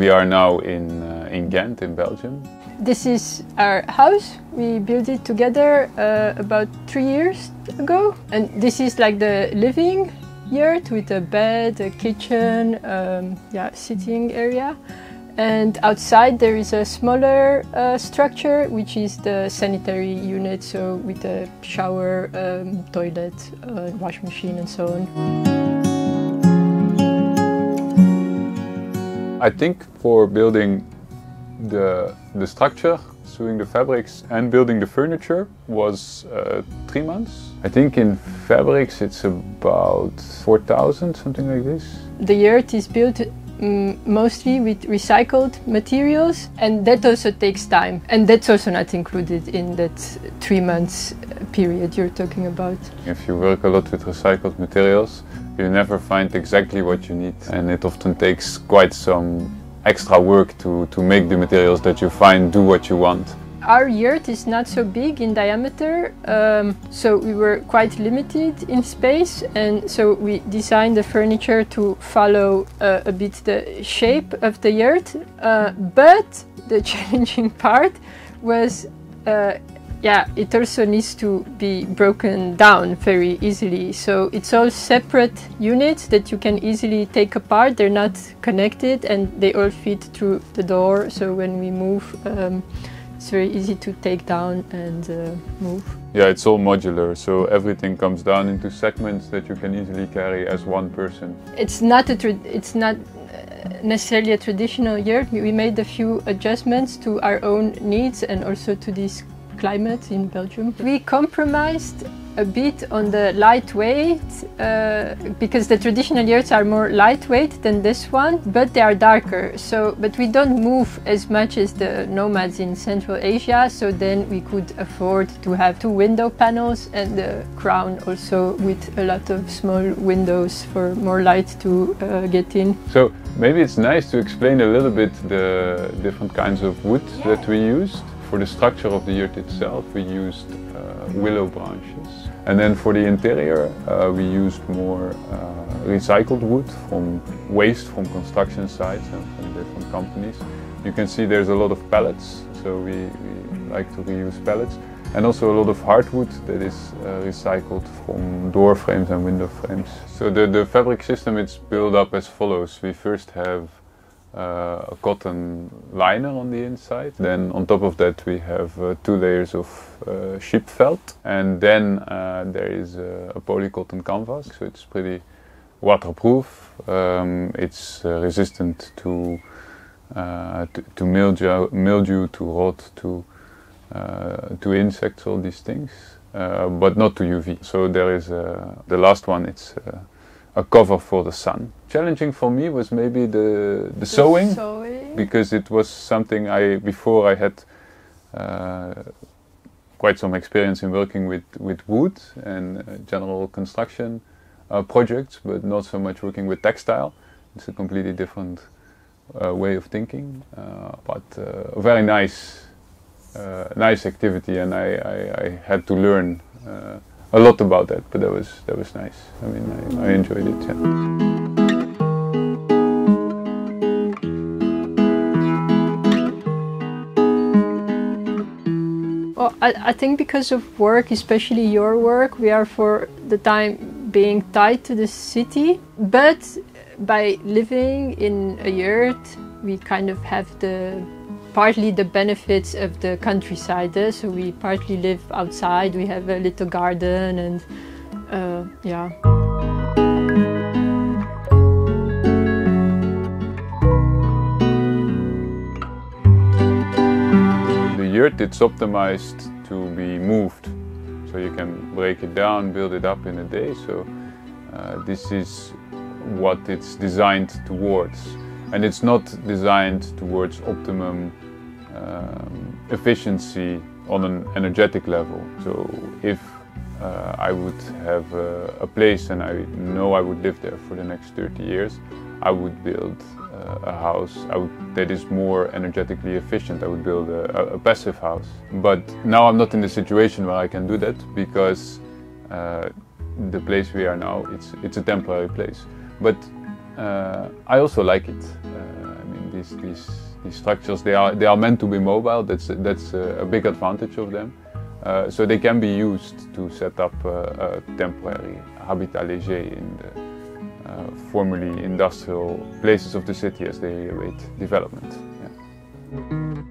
We are now in Ghent in Belgium. This is our house. We built it together about 3 years ago. And this is like the living yurt with a bed, a kitchen, sitting area. And outside there is a smaller structure, which is the sanitary unit, so with a shower, toilet, wash machine and so on. I think for building the structure, sewing the fabrics and building the furniture was 3 months. I think in fabrics it's about 4,000, something like this. The yurt is built mostly with recycled materials, and that also takes time, and that's also not included in that 3 months period you're talking about. If you work a lot with recycled materials, you never find exactly what you need, and it often takes quite some extra work to make the materials that you find do what you want. Our yurt is not so big in diameter, so we were quite limited in space, and so we designed the furniture to follow a bit the shape of the yurt, but the challenging part was it also needs to be broken down very easily. So it's all separate units that you can easily take apart. They're not connected and they all fit through the door. So when we move, it's very easy to take down and move. Yeah, it's all modular, so everything comes down into segments that you can easily carry as one person. It's not necessarily a traditional yurt. We made a few adjustments to our own needs and also to this climate in Belgium. We compromised a bit on the lightweight because the traditional yurts are more lightweight than this one, but they are darker. But we don't move as much as the nomads in Central Asia, so then we could afford to have 2 window panels and the crown also with a lot of small windows for more light to get in. So maybe it's nice to explain a little bit the different kinds of wood that we used. For the structure of the yurt itself, we used willow branches. And then for the interior, we used more recycled wood from waste from construction sites and from different companies. You can see there's a lot of pallets, so we like to reuse pallets. And also a lot of hardwood that is recycled from door frames and window frames. So the fabric system is built up as follows. We first have a cotton liner on the inside. Then on top of that we have 2 layers of sheepfelt, and then there is a polycotton canvas, so it's pretty waterproof. It's resistant to mildew, to rot, to insects, all these things, but not to UV. So there is the last one. It's a cover for the sun. Challenging for me was maybe the sewing, because it was something before I had quite some experience in working with wood and general construction projects, but not so much working with textile. It's a completely different way of thinking, but a very nice activity, and I had to learn a lot about that, but that was nice. I mean, I enjoyed it. Yeah. Well, I think because of work, especially your work, we are for the time being tied to the city. But by living in a yurt, we kind of have partly the benefits of the countryside. So we partly live outside, we have a little garden, and The yurt, it's optimized to be moved, so you can break it down, build it up in a day. So this is what it's designed towards, and it's not designed towards optimum efficiency on an energetic level. So if I would have a place and I know I would live there for the next 30 years, I would build a house that is more energetically efficient. I would build a passive house. But now I'm not in the situation where I can do that, because the place we are now, it's a temporary place. But I also like it mean, these structures, they are meant to be mobile. That's a big advantage of them. So they can be used to set up a temporary habitat léger in the formerly industrial places of the city as they await development. Yeah.